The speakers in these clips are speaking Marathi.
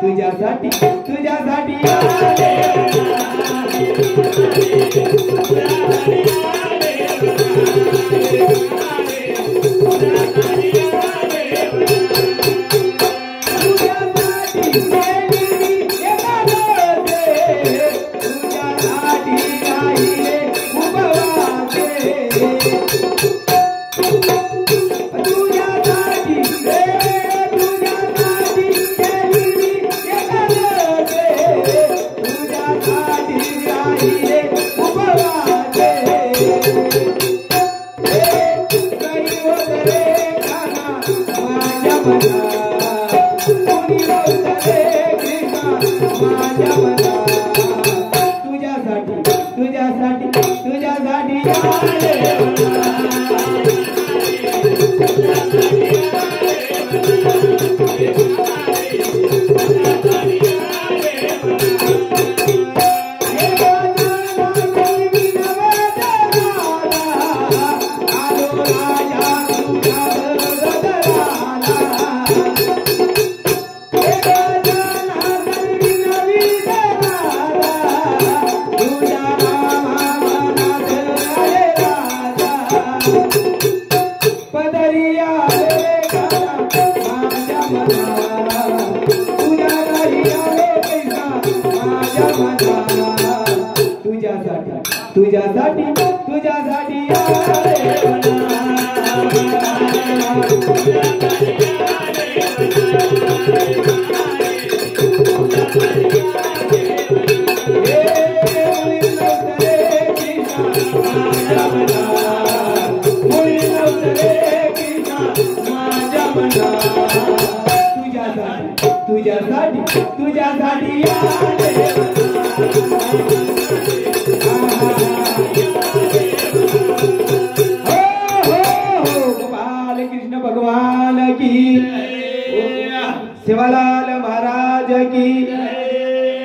तुझ्यासाठी तुझ्यासाठी तुझ्यासाठी शिवलाल महाराज की,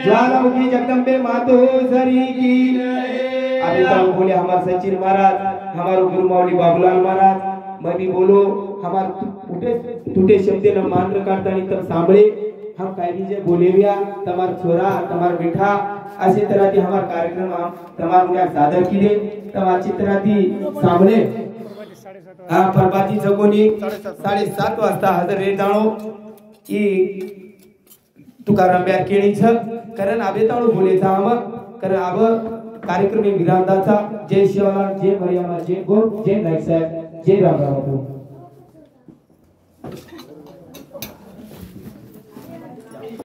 ज्वालामुखी जगदम्बे मातोश्री की। अभी तो बोले हमारे सचिन महाराज, हमारे गुरु मौली बाबूलाल महाराज, मैं भी बोलो हमारे टूटे शब्द न मान करता नहीं तब सांभळे हम काही बोले बिया तमार छोरा तमार बेटा असे तरह की हमार कार्यक्रम तमार मुल्या सादर किले तमार चित्रा ती सांभळे परबाती जगोनी 7:30 वाजता हजर रे जाणो की तुकाराम बॅकेळीच कारण आबेताळू बोलेचा हम कारण आब कार्यक्रम विरांदाचा जय शिवलाल जय मरियम जय गो जय नाईक साहेब जय रामराव।